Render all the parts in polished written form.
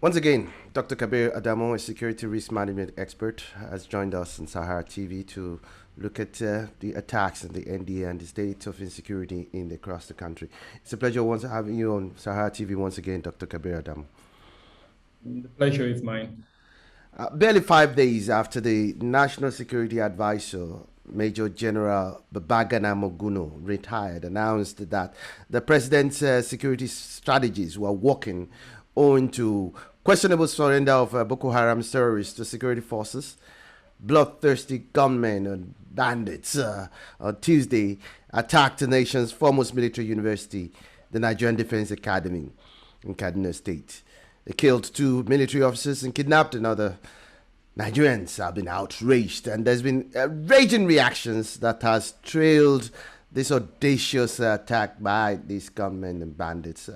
Once again, Dr. Kabir Adamu, a security risk management expert, has joined us on Sahara TV to look at the attacks in the NDA and the state of insecurity across the country. It's a pleasure once having you on Sahara TV once again, Dr. Kabir Adamu. The pleasure is mine. Barely 5 days after the National Security Advisor, Major General Babagana Moguno, retired, announced that the president's security strategies were working owing to questionable surrender of Boko Haram's terrorists to security forces. Bloodthirsty gunmen and bandits on Tuesday attacked the nation's foremost military university, the Nigerian Defense Academy in Kaduna State. They killed 2 military officers and kidnapped another. Nigerians have been outraged, and there's been raging reactions that has trailed this audacious attack by these gunmen and bandits.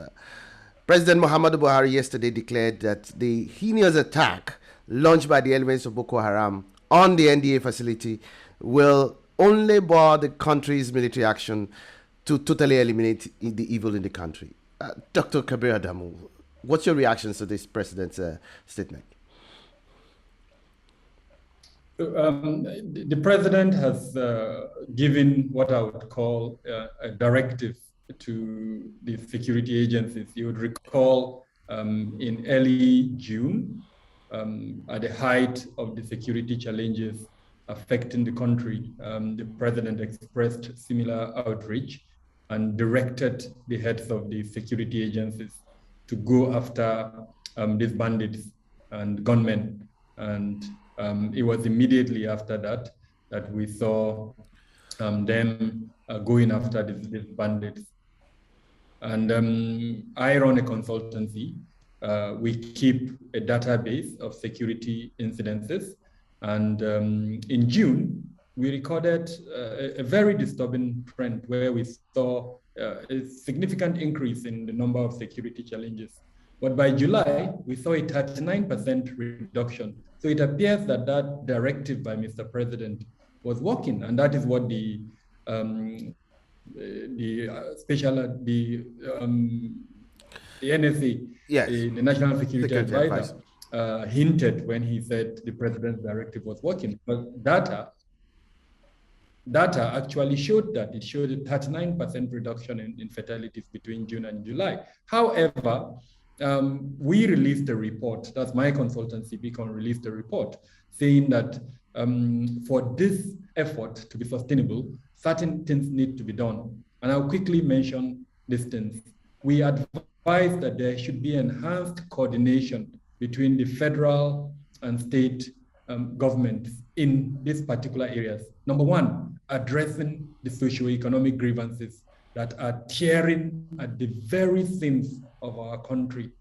President Muhammadu Buhari yesterday declared that the heinous attack launched by the elements of Boko Haram on the NDA facility will only bar the country's military action to totally eliminate the evil in the country. Dr. Kabir Adamu, what's your reactions to this president's statement? The president has given what I would call a directive to the security agencies. You would recall in early June, at the height of the security challenges affecting the country, the president expressed similar outrage and directed the heads of the security agencies to go after these bandits and gunmen. And it was immediately after that that we saw them going after these bandits. And I run a consultancy. We keep a database of security incidences. And in June, we recorded a very disturbing trend where we saw a significant increase in the number of security challenges. But by July, we saw a 39% reduction. So it appears that that directive by Mr. President was working, and that is what the NSA, yes, the National Security Advisor, hinted when he said the president's directive was working. But data actually showed that. It showed a 39% reduction in fatalities between June and July. However, we released a report, that's my consultancy, Beacon released a report saying that for this effort to be sustainable, certain things need to be done. And I'll quickly mention these things. We advise that there should be enhanced coordination between the federal and state governments in these particular areas. Number one, addressing the socio-economic grievances that are tearing at the very seams of our country.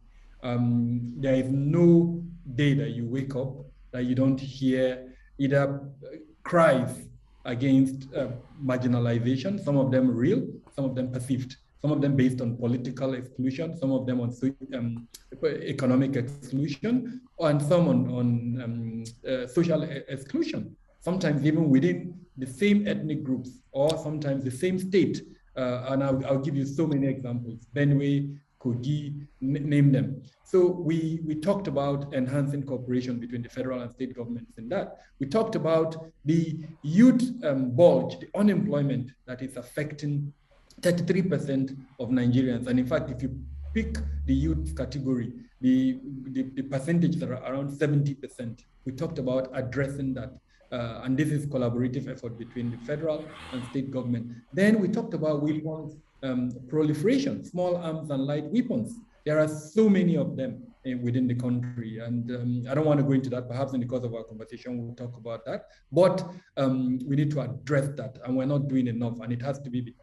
There is no day that you wake up that you don't hear either cries against marginalization, some of them real, some of them perceived, some of them based on political exclusion, some of them on economic exclusion, and some on social exclusion, sometimes even within the same ethnic groups or sometimes the same state. And I'll give you so many examples, Benue, Kogi, name them. So we talked about enhancing cooperation between the federal and state governments in that. We talked about the youth bulge, the unemployment that is affecting 33% of Nigerians. And in fact, if you pick the youth category, the percentage that are around 70%, we talked about addressing that. And this is collaborative effort between the federal and state government. Then we talked about weapons proliferation, small arms and light weapons. There are so many of them within the country. And I don't want to go into that. Perhaps in the course of our conversation, we'll talk about that. But we need to address that. And we're not doing enough. And it has to be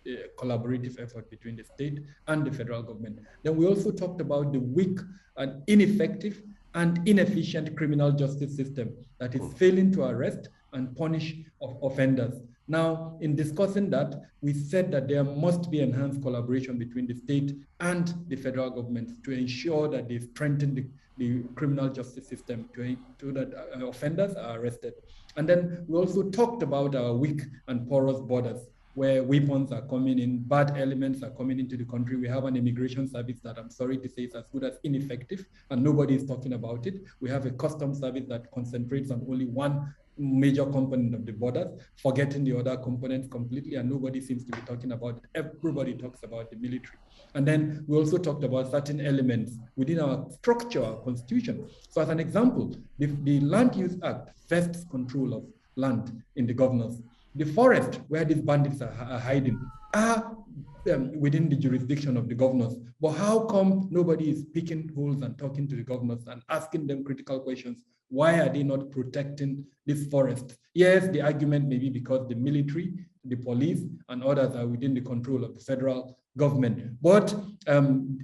a collaborative effort between the state and the federal government. Then we also talked about the weak and ineffective and inefficient criminal justice system that is failing to arrest and punish offenders. Now, in discussing that, we said that there must be enhanced collaboration between the state and the federal government to ensure that they strengthen the criminal justice system so that offenders are arrested. And then we also talked about our weak and porous borders. where weapons are coming in, bad elements are coming into the country. We have an immigration service that I'm sorry to say is as good as ineffective, and nobody is talking about it. We have a customs service that concentrates on only one major component of the borders, forgetting the other components completely, and nobody seems to be talking about it. Everybody talks about the military. And then we also talked about certain elements within our structure, our constitution. So as an example, the Land Use Act vests control of land in the governors. The forest where these bandits are hiding are within the jurisdiction of the governors. But how come nobody is picking holes and talking to the governors and asking them critical questions? Why are they not protecting this forest? Yes, the argument may be because the military, the police, and others are within the control of the federal government. But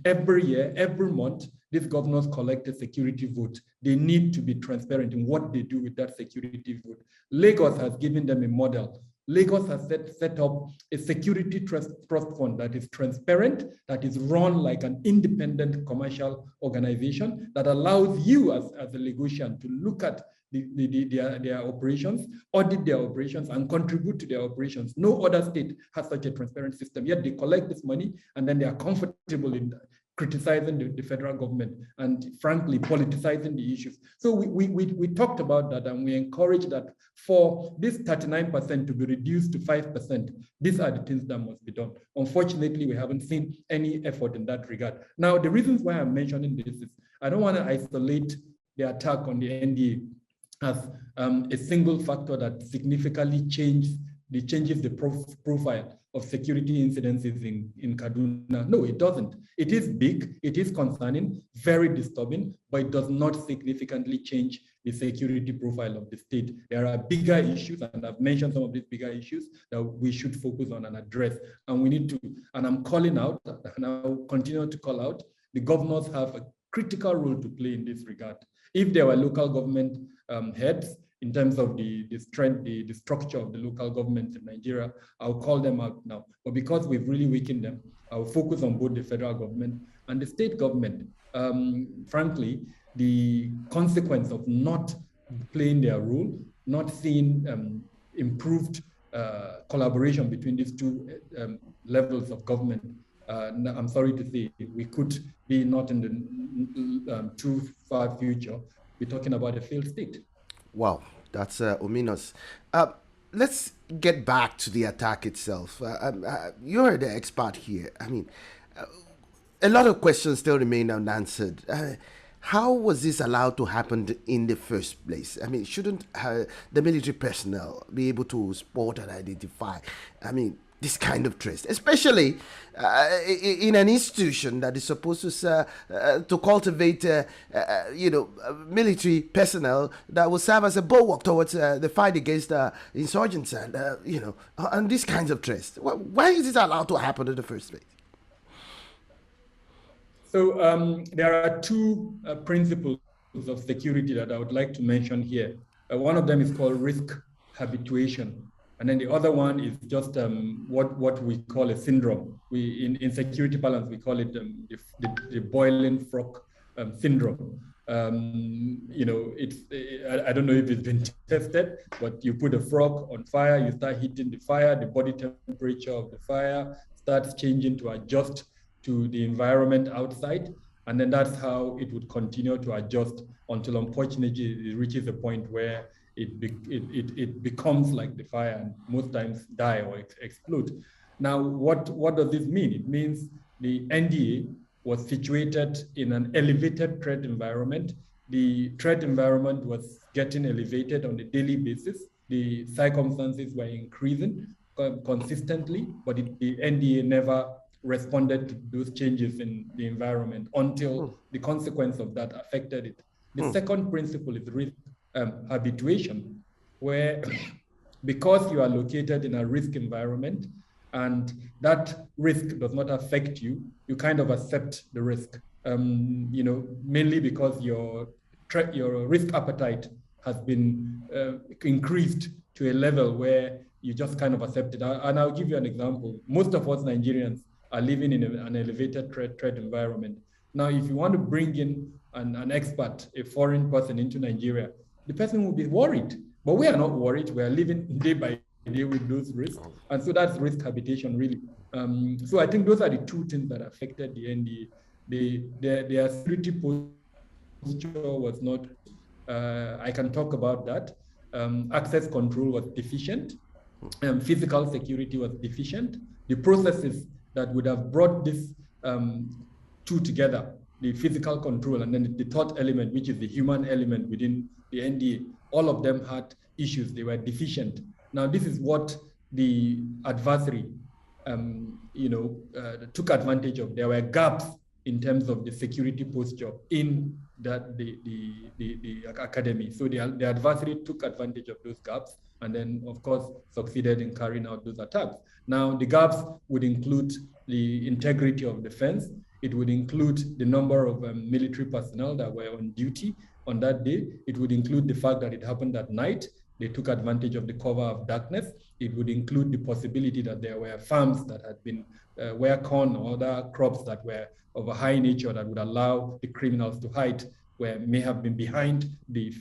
every year, every month, these governors collect a security vote. They need to be transparent in what they do with that security vote. Lagos has given them a model. Lagos has set up a security trust fund that is transparent, that is run like an independent commercial organization, that allows you as a Lagosian to look at their operations, audit their operations, and contribute to their operations. No other state has such a transparent system, yet they collect this money and then they are comfortable in criticizing the federal government and frankly politicizing the issues. So we talked about that, and we encourage that for this 39% to be reduced to 5%, these are the things that must be done. Unfortunately, we haven't seen any effort in that regard. Now, the reasons why I'm mentioning this is I don't want to isolate the attack on the NDA as a single factor that significantly changes the profile of security incidences in Kaduna. No, it doesn't. It is big, it is concerning, very disturbing, but it does not significantly change the security profile of the state. There are bigger issues, and I've mentioned some of these bigger issues that we should focus on and address. And we need to, and I'm calling out, and I'll continue to call out, the governors have a critical role to play in this regard. If there were local government heads, in terms of the strength, the structure of the local government in Nigeria, I'll call them out now. But because we've really weakened them, I'll focus on both the federal government and the state government. Frankly, the consequence of not playing their role, not seeing improved collaboration between these two levels of government, I'm sorry to say, we could be not in the too far future, we're talking about a failed state. Wow, that's ominous. Let's get back to the attack itself. You're the expert here. I mean, a lot of questions still remain unanswered. How was this allowed to happen in the first place? I mean, shouldn't the military personnel be able to spot and identify, this kind of threat, especially in an institution that is supposed to cultivate, military personnel that will serve as a bulwark towards the fight against insurgents and these kinds of threats? Why is this allowed to happen in the first place? So there are two principles of security that I would like to mention here. One of them is called risk habituation. And then the other one is just what we call a syndrome. In security parlance, we call it the boiling frog syndrome. I don't know if it's been tested, but you put a frog on fire, you start heating the fire, the body temperature of the fire starts changing to adjust to the environment outside. And then that's how it would continue to adjust until unfortunately it reaches a point where it becomes like the fire and most times die or explode. Now, what does this mean? It means the NDA was situated in an elevated threat environment. The threat environment was getting elevated on a daily basis. The circumstances were increasing consistently, but the NDA never responded to those changes in the environment until the consequence of that affected it. The second principle is risk habituation, where because you are located in a risk environment and that risk does not affect you, you kind of accept the risk, mainly because your risk appetite has been increased to a level where you just kind of accept it. And I'll give you an example. Most of us Nigerians are living in an elevated threat environment. Now, if you want to bring in an expert, a foreign person into Nigeria, the person will be worried. But we are not worried. We are living day by deal with those risks. And so that's risk habitation, really. So I think those are the two things that affected the NDA. Their security posture was not, I can talk about that. Access control was deficient. Physical security was deficient. The processes that would have brought this two together, the physical control and then the third element, which is the human element within the NDA, all of them had issues. They were deficient. Now, this is what the adversary took advantage of. There were gaps in terms of the security posture in the academy. So the adversary took advantage of those gaps and then, of course, succeeded in carrying out those attacks. Now, the gaps would include the integrity of defense. It would include the number of military personnel that were on duty on that day. It would include the fact that it happened at night. They took advantage of the cover of darkness. It would include the possibility that there were farms that had been where corn or other crops that were of a high nature that would allow the criminals to hide, where may have been behind the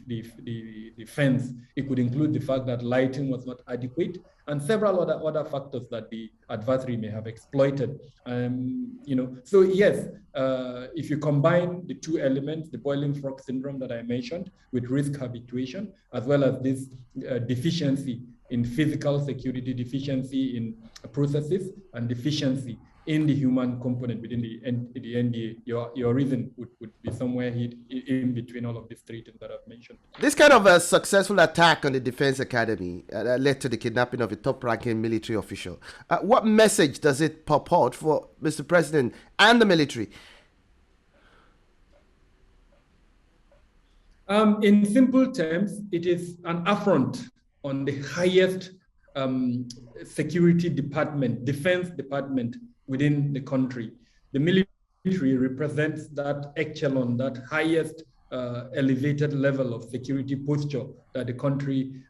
fence. It could include the fact that lighting was not adequate and several other factors that the adversary may have exploited. So yes, if you combine the two elements, the boiling frog syndrome that I mentioned with risk habituation, as well as this deficiency in physical security, deficiency in processes, and deficiency in the human component within the NDA, your reason would be somewhere in between all of these three things that I've mentioned. This kind of a successful attack on the Defense Academy led to the kidnapping of a top-ranking military official. What message does it purport for Mr. President and the military? In simple terms, it is an affront on the highest security department, defense department within the country. The military represents that echelon, that highest elevated level of security posture that the country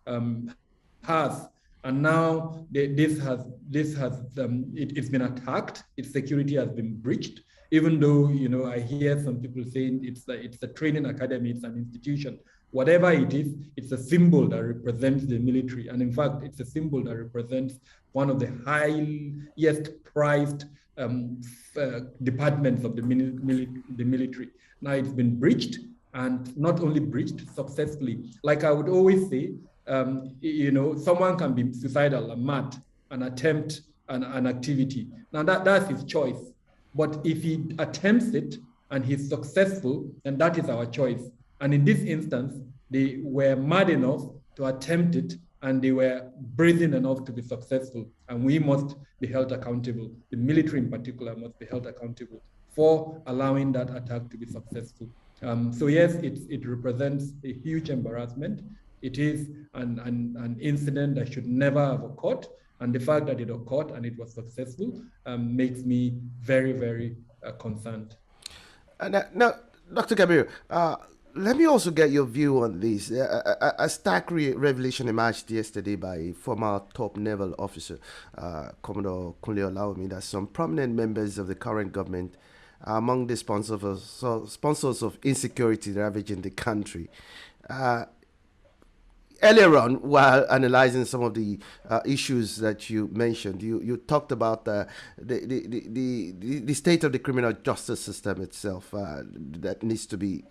has. And now it's been attacked. Its security has been breached. Even though I hear some people saying it's a training academy, it's an institution. Whatever it is, it's a symbol that represents the military. And in fact, it's a symbol that represents one of the highest prized departments of the military. Now it's been breached, and not only breached, successfully. Like I would always say, someone can be suicidal and mad and attempt an activity. Now that's his choice. But if he attempts it and he's successful, then that is our choice. And in this instance, they were mad enough to attempt it, and they were brazen enough to be successful. And we must be held accountable. The military in particular must be held accountable for allowing that attack to be successful. So yes, it represents a huge embarrassment. It is an incident that should never have occurred. And the fact that it occurred and it was successful makes me very, very concerned. Now, Dr. Kabir, let me also get your view on this. A stark revelation emerged yesterday by a former top naval officer, Commodore Kunle Olawumi, that some prominent members of the current government are among the sponsors of insecurity ravaging the country. Earlier on, while analyzing some of the issues that you mentioned, you talked about the state of the criminal justice system itself that needs to be,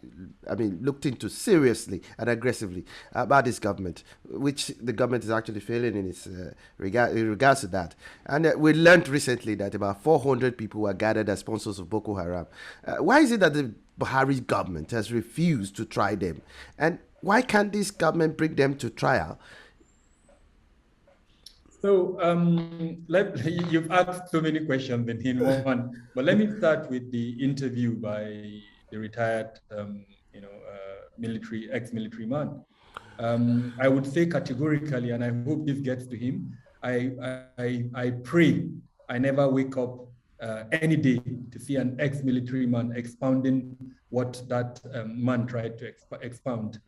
looked into seriously and aggressively by this government, which the government is actually failing in its in regards to that. And we learned recently that about 400 people were gathered as sponsors of Boko Haram. Why is it that the Buhari government has refused to try them? And why can't this government bring them to trial? So you've asked so many questions in one, but let me start with the interview by the retired, ex-military man. I would say categorically, and I hope this gets to him, I pray I never wake up any day to see an ex-military man expounding what that man tried to expound.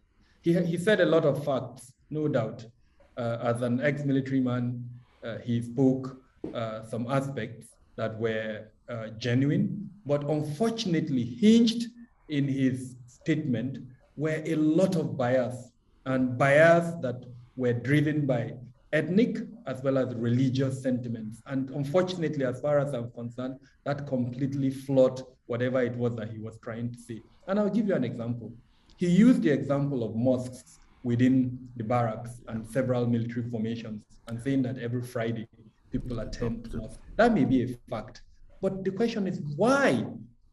He said a lot of facts, no doubt. As an ex-military man, he spoke some aspects that were genuine, but unfortunately hinged in his statement were a lot of bias, and bias that were driven by ethnic as well as religious sentiments. And unfortunately, as far as I'm concerned, that completely flawed whatever it was that he was trying to say. And I'll give you an example. He used the example of mosques within the barracks and several military formations and saying that every Friday people attend mosque. That may be a fact. But the question is, why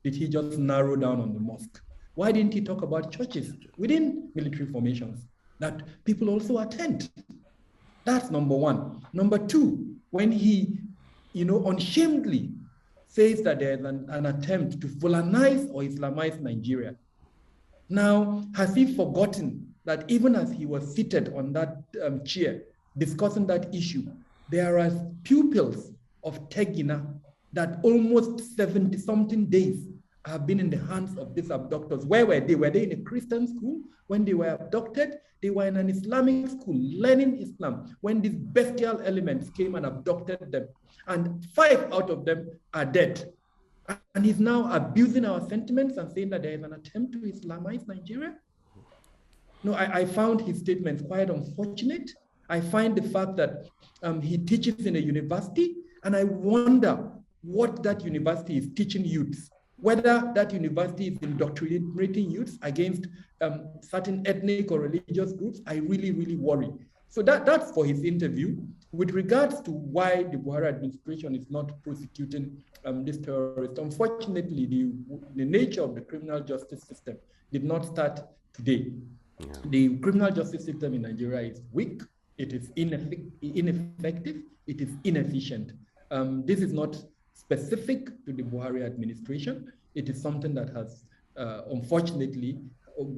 did he just narrow down on the mosque? Why didn't he talk about churches within military formations that people also attend? That's number one. Number two, when he, unashamedly says that there's an attempt to Fulanize or Islamize Nigeria. Now, has he forgotten that even as he was seated on that chair discussing that issue, there are pupils of Tegina that almost 70-something days have been in the hands of these abductors. Where were they? Were they in a Christian school? When they were abducted, they were in an Islamic school learning Islam when these bestial elements came and abducted them. And 5 out of them are dead. And he's now abusing our sentiments and saying that there is an attempt to Islamize Nigeria. No, I found his statements quite unfortunate. I find the fact that he teaches in a university, and I wonder what that university is teaching youths. Whether that university is indoctrinating youths against certain ethnic or religious groups, I really, really worry. So that's for his interview. With regards to why the Buhari administration is not prosecuting this terrorist, unfortunately, the nature of the criminal justice system did not start today. Yeah. The criminal justice system in Nigeria is weak, it is ineffective, it is inefficient. This is not specific to the Buhari administration. It is something that has unfortunately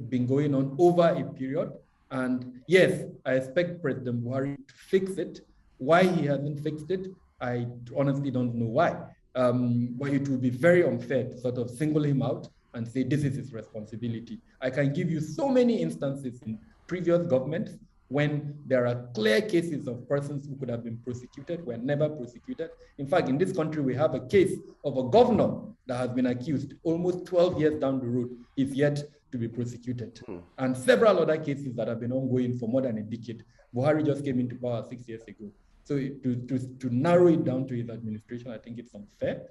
been going on over a period. And yes, I expect President Buhari to fix it. Why he hasn't fixed it, I honestly don't know why. But it would be very unfair to sort of single him out and say this is his responsibility. I can give you so many instances in previous governments when there are clear cases of persons who could have been prosecuted, were never prosecuted. In fact, in this country, we have a case of a governor that has been accused almost 12 years down the road, is yet to be prosecuted. And several other cases that have been ongoing for more than a decade. Buhari just came into power 6 years ago. So to narrow it down to his administration, I think it's unfair.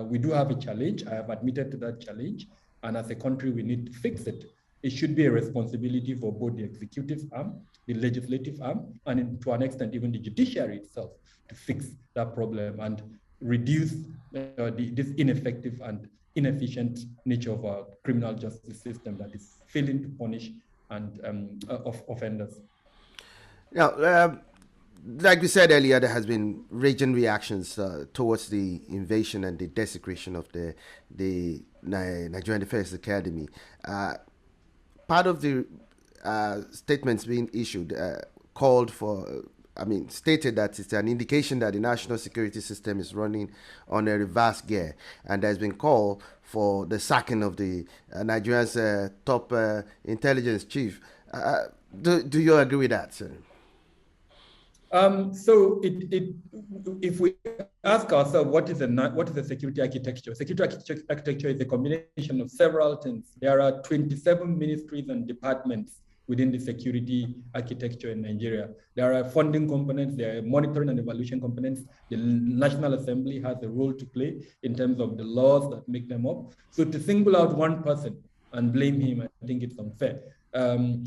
We do have a challenge. I have admitted to that challenge. And as a country, we need to fix it. It should be a responsibility for both the executive arm, the legislative arm, and to an extent, even the judiciary itself to fix that problem and reduce this ineffective and inefficient nature of our criminal justice system that is failing to punish and offenders. Now, like we said earlier, there has been raging reactions towards the invasion and the desecration of the Nigerian Defense Academy. Part of the statements being issued called for, stated that it's an indication that the national security system is running on a reverse gear, and there's been call for the sacking of the Nigeria's top intelligence chief. Do you agree with that, sir? So if we ask ourselves, what is a security architecture? Security architecture is a combination of several things. There are 27 ministries and departments within the security architecture in Nigeria. There are funding components, there are monitoring and evaluation components. The National Assembly has a role to play in terms of the laws that make them up. So to single out one person and blame him, I think it's unfair.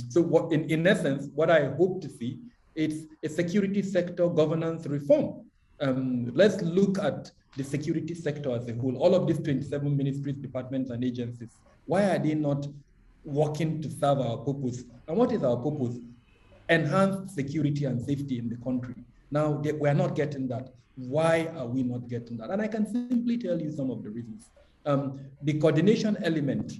So in essence, what I hope to see, it's a security sector governance reform. Let's look at the security sector as a whole. All of these 27 ministries, departments, and agencies, why are they not working to serve our purpose? And what is our purpose? Enhance security and safety in the country. Now, we are not getting that. Why are we not getting that? And I can simply tell you some of the reasons. The coordination element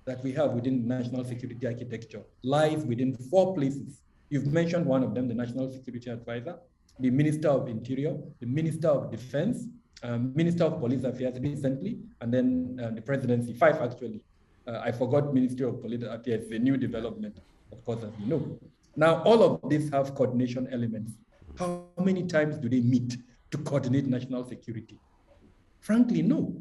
that we have within the national security architecture lies within 4 places. You've mentioned one of them, the National Security Advisor, the Minister of Interior, the Minister of Defense, Minister of Police Affairs recently, and then the Presidency, 5 actually. I forgot Ministry of Police Affairs, the new development, of course, as you know. Now, all of these have coordination elements. How many times do they meet to coordinate national security? Frankly, no.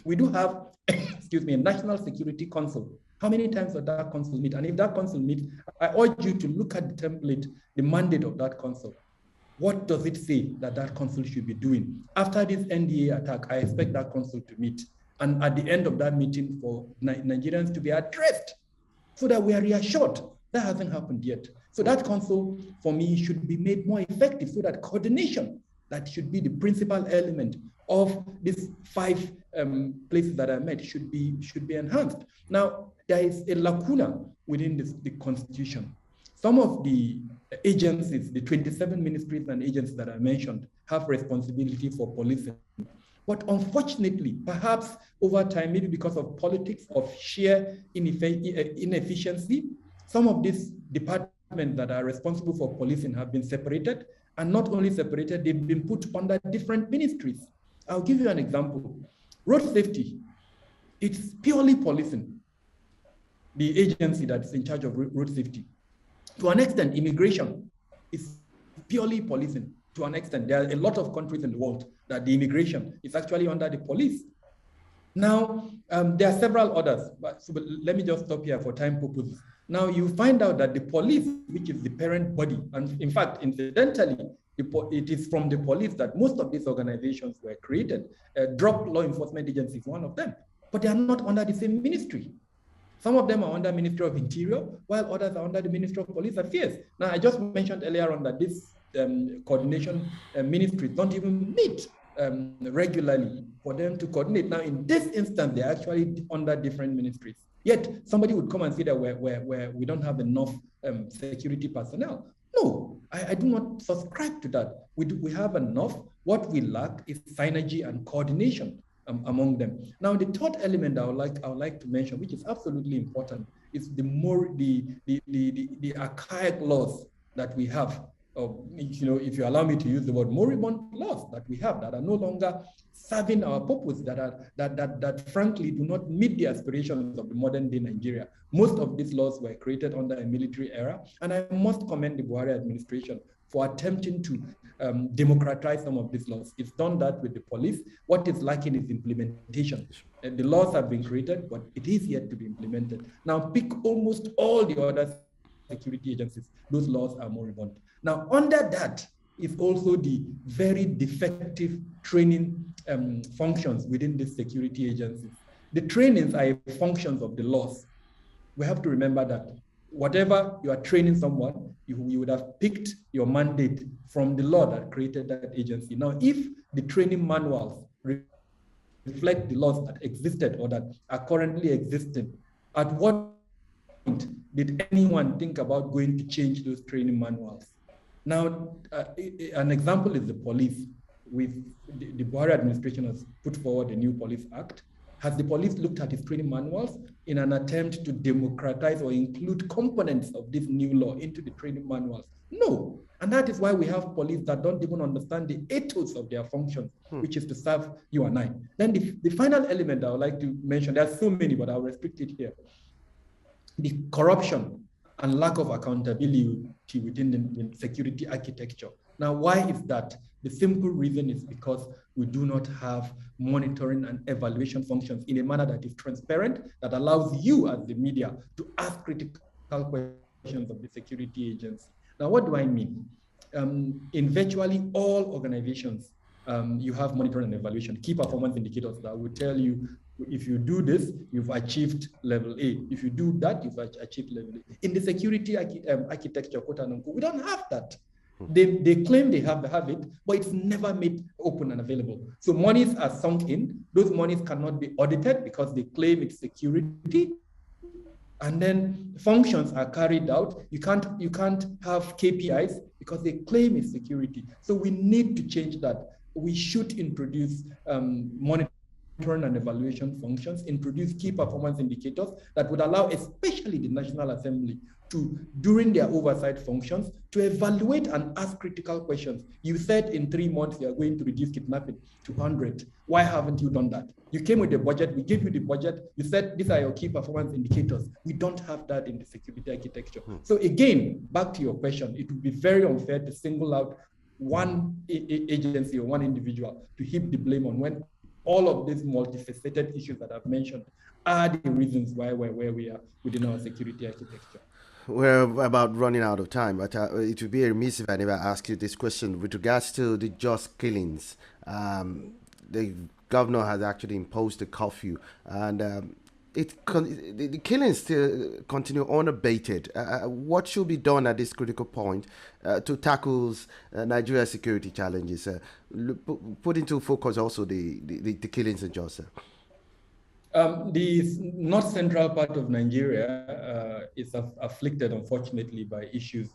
We do have, a National Security Council. How many times does that council meet? And if that council meets, I urge you to look at the template, the mandate of that council. What does it say that that council should be doing? After this NDA attack, I expect that council to meet. And at the end of that meeting, for Nigerians to be addressed so that we are reassured. That hasn't happened yet. So that council, for me, should be made more effective so that coordination, that should be the principal element of these 5 places that I met, should be enhanced. Now, there is a lacuna within the constitution. Some of the agencies, the 27 ministries and agencies that I mentioned, have responsibility for policing. But unfortunately, perhaps over time, maybe because of politics, of sheer inefficiency, some of these departments that are responsible for policing have been separated, and not only separated, they've been put under different ministries. I'll give you an example. Road safety, it's purely policing, the agency that's in charge of road safety. To an extent, immigration is purely policing. To an extent, there are a lot of countries in the world that the immigration is actually under the police. Now, there are several others, but let me just stop here for time purposes. Now, you find out that the police, which is the parent body, and in fact, incidentally, it is from the police that most of these organizations were created. Drug law enforcement agency is one of them, but they are not under the same ministry. Some of them are under Ministry of Interior, while others are under the Ministry of Police Affairs. Now, I just mentioned earlier on that this coordination ministries don't even meet regularly for them to coordinate. Now, in this instance, they're actually under different ministries. Yet, somebody would come and say that we don't have enough security personnel. No, I do not subscribe to that. We have enough. What we lack is synergy and coordination among them. Now, the third element I would like to mention, which is absolutely important, is the archaic laws that we have. If you allow me to use the word, moribund laws that we have that are no longer serving our purpose, that frankly do not meet the aspirations of the modern day Nigeria. Most of these laws were created under a military era, and I must commend the Buhari administration for attempting to democratize some of these laws. It's done that with the police. What is lacking is implementation. The laws have been created, but it is yet to be implemented. Now, pick almost all the other security agencies. Those laws are moribund. Now, under that is also the very defective training functions within the security agencies. The trainings are functions of the laws. We have to remember that whatever you are training someone, you would have picked your mandate from the law that created that agency. Now, if the training manuals reflect the laws that existed or that are currently existing, at what point did anyone think about going to change those training manuals? Now, an example is the police. The Buhari administration has put forward a new police act. Has the police looked at its training manuals in an attempt to democratize or include components of this new law into the training manuals? No. And that is why we have police that don't even understand the ethos of their function, which is to serve you and I. Then the final element I would like to mention, there are so many, but I'll restrict it here. The corruption and lack of accountability within the security architecture. Now, why is that? The simple reason is because we do not have monitoring and evaluation functions in a manner that is transparent, that allows you as the media to ask critical questions of the security agency. Now, what do I mean? In virtually all organizations, you have monitoring and evaluation, key performance indicators that will tell you, if you do this, you've achieved level A. If you do that, you've achieved level A. In the security architecture, quote unquote, we don't have that. They claim they have it, but it's never made open and available. So monies are sunk in. Those monies cannot be audited because they claim it's security. And then functions are carried out. You can't have KPIs because they claim it's security. So we need to change that. We should introduce monitoring and evaluation functions, introduce key performance indicators that would allow especially the National Assembly to, during their oversight functions, to evaluate and ask critical questions. You said in 3 months you are going to reduce kidnapping to 100. Why haven't you done that? You came with the budget, we gave you the budget, you said these are your key performance indicators. We don't have that in the security architecture. So again, back to your question, it would be very unfair to single out one agency or one individual to heap the blame on when all of these multifaceted issues that I've mentioned are the reasons why we're where we are within our security architecture. We're about running out of time, but it would be remiss if I never ask you this question with regards to the just killings. The governor has actually imposed a curfew, and the killings still continue unabated. What should be done at this critical point to tackle Nigeria's security challenges? Put into focus also the killings in Jos. The north central part of Nigeria is afflicted, unfortunately, by issues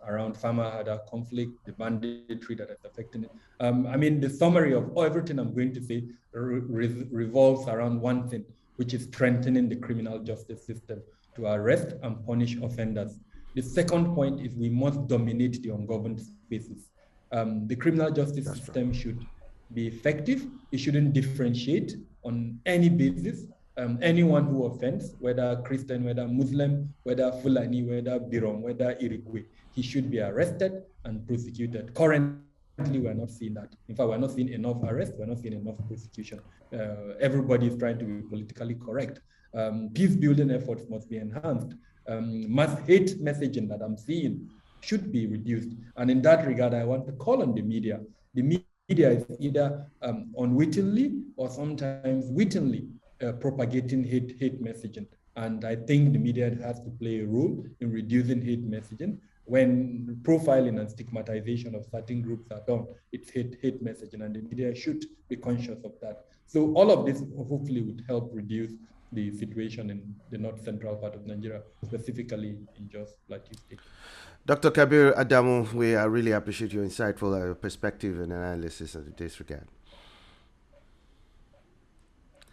around farmer-herder conflict, the banditry that is affecting it. I mean, the summary of everything I'm going to say revolves around one thing, which is strengthening the criminal justice system to arrest and punish offenders. The second point is we must dominate the ungoverned spaces. The criminal justice system should be effective. It shouldn't differentiate on any basis. Anyone who offends, whether Christian, whether Muslim, whether Fulani, whether Birom, whether Irigwe, he should be arrested and prosecuted. Currently, we're not seeing that. In fact, we're not seeing enough arrest, we're not seeing enough prosecution. Everybody is trying to be politically correct. Peace building efforts must be enhanced. Mass hate messaging that I'm seeing should be reduced. And in that regard, I want to call on the media. The media is either unwittingly or sometimes wittingly propagating hate messaging. And I think the media has to play a role in reducing hate messaging. When profiling and stigmatization of certain groups are done, it's hate messaging, and the media should be conscious of that. So all of this hopefully would help reduce the situation in the north central part of Nigeria, specifically in Jos Plateau State. Dr. Kabir Adamu, we really appreciate your insightful perspective and analysis in this regard.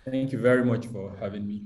Thank you very much for having me.